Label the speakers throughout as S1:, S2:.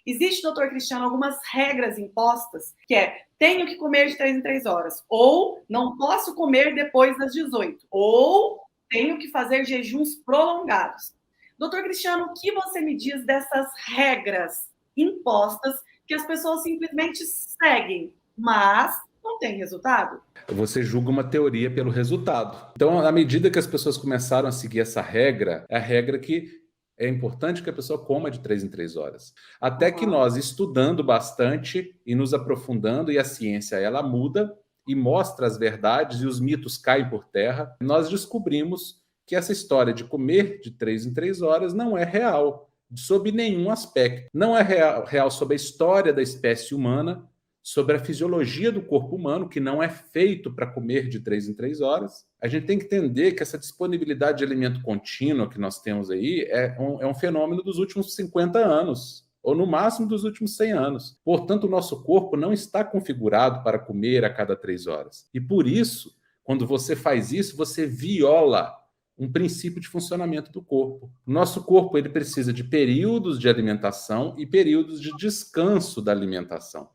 S1: Existe, doutor Cristiano, algumas regras impostas, que é, tenho que comer de 3 em 3 horas, ou não posso comer depois das 18, ou tenho que fazer jejuns prolongados. Doutor Cristiano, o que você me diz dessas regras impostas que as pessoas simplesmente seguem, mas não tem resultado?
S2: Você julga uma teoria pelo resultado. Então, à medida que as pessoas começaram a seguir essa regra, é a regra que é importante que a pessoa coma de 3 em 3 horas. Até que
S1: Uhum.
S2: nós, estudando bastante e nos aprofundando, e a ciência ela muda e mostra as verdades e os mitos caem por terra, nós descobrimos que essa história de comer de 3 em 3 horas não é real, sob nenhum aspecto. Não é real sobre a história da espécie humana, sobre a fisiologia do corpo humano, que não é feito para comer de 3 em 3 horas. A gente tem que entender que essa disponibilidade de alimento contínua que nós temos aí é um fenômeno dos últimos 50 anos, ou no máximo dos últimos 100 anos. Portanto, o nosso corpo não está configurado para comer a cada 3 horas. E por isso, quando você faz isso, você viola um princípio de funcionamento do corpo. O nosso corpo ele precisa de períodos de alimentação e períodos de descanso da alimentação.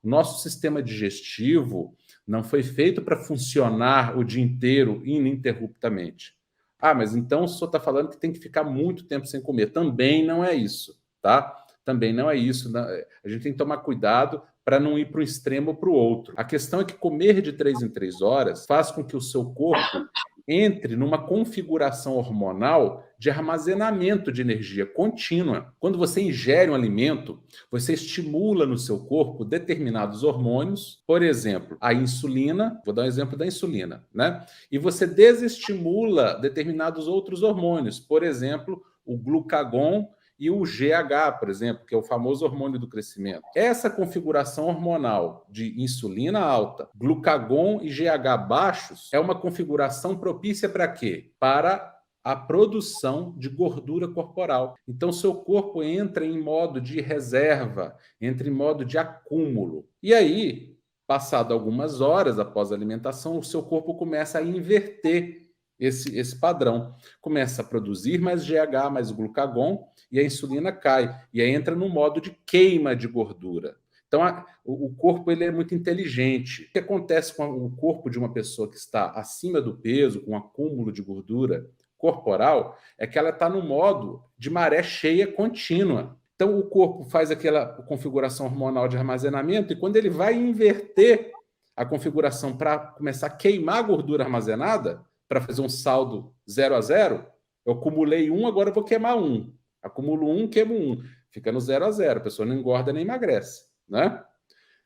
S2: O nosso sistema digestivo não foi feito para funcionar o dia inteiro ininterruptamente. Ah, mas então o senhor está falando que tem que ficar muito tempo sem comer. Também não é isso, tá? Também não é isso. A gente tem que tomar cuidado para não ir para um extremo ou para o outro. A questão é que comer de 3 em 3 horas faz com que o seu corpo entre numa configuração hormonal de armazenamento de energia contínua. Quando você ingere um alimento, você estimula no seu corpo determinados hormônios, por exemplo, a insulina, vou dar um exemplo da insulina, né? E você desestimula determinados outros hormônios, por exemplo, o glucagon e o GH, por exemplo, que é o famoso hormônio do crescimento. Essa configuração hormonal de insulina alta, glucagon e GH baixos é uma configuração propícia para quê? Para a produção de gordura corporal. Então, seu corpo entra em modo de reserva, entra em modo de acúmulo. E aí, passado algumas horas após a alimentação, o seu corpo começa a inverter esse padrão. Começa a produzir mais GH, mais glucagon, e a insulina cai. E aí entra no modo de queima de gordura. Então, o corpo ele é muito inteligente. O que acontece com o corpo de uma pessoa que está acima do peso, com acúmulo de gordura corporal, é que ela está no modo de maré cheia contínua. Então, o corpo faz aquela configuração hormonal de armazenamento e quando ele vai inverter a configuração para começar a queimar a gordura armazenada, para fazer um saldo 0 a 0, eu acumulei 1, agora eu vou queimar 1. Acumulo 1, queimo 1. Fica no 0 a 0. A pessoa não engorda nem emagrece, né?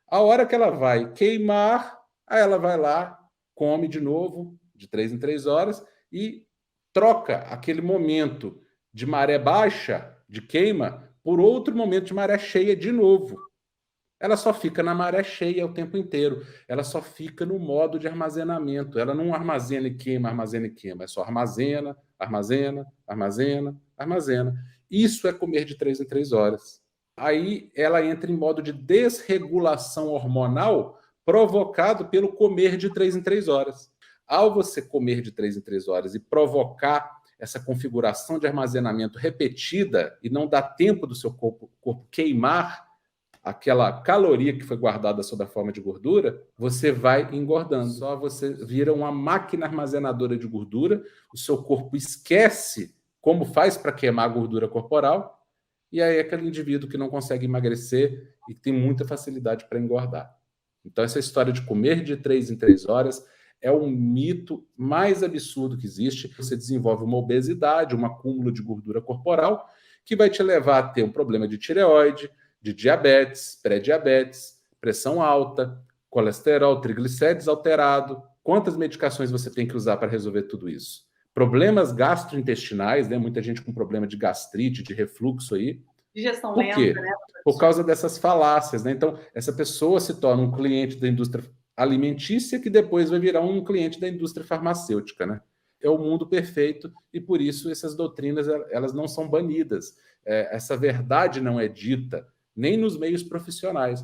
S2: A hora que ela vai queimar, aí ela vai lá, come de novo, de 3 em 3 horas, e troca aquele momento de maré baixa, de queima, por outro momento de maré cheia de novo. Ela só fica na maré cheia o tempo inteiro. Ela só fica no modo de armazenamento. Ela não armazena e queima, armazena e queima. É só armazena, armazena, armazena, armazena. Isso é comer de 3 em 3 horas. Aí ela entra em modo de desregulação hormonal provocado pelo comer de 3 em 3 horas. Ao você comer de 3 em 3 horas e provocar essa configuração de armazenamento repetida e não dá tempo do seu corpo queimar aquela caloria que foi guardada sob a forma de gordura, você vai engordando. Só você vira uma máquina armazenadora de gordura, o seu corpo esquece como faz para queimar a gordura corporal, e aí é aquele indivíduo que não consegue emagrecer e que tem muita facilidade para engordar. Então, essa história de comer de 3 em 3 horas é o mito mais absurdo que existe. Você desenvolve uma obesidade, um acúmulo de gordura corporal, que vai te levar a ter um problema de tireoide, de diabetes, pré-diabetes, pressão alta, colesterol, triglicérides alterado. Quantas medicações você tem que usar para resolver tudo isso? Problemas gastrointestinais, né? Muita gente com problema de gastrite, de refluxo aí.
S1: Digestão
S2: Por quê?
S1: lenta, né?
S2: Por causa dessas falácias, né? Então, essa pessoa se torna um cliente da indústria alimentícia que depois vai virar um cliente da indústria farmacêutica, né? É o mundo perfeito e por isso essas doutrinas elas não são banidas. Essa verdade não é dita nem nos meios profissionais.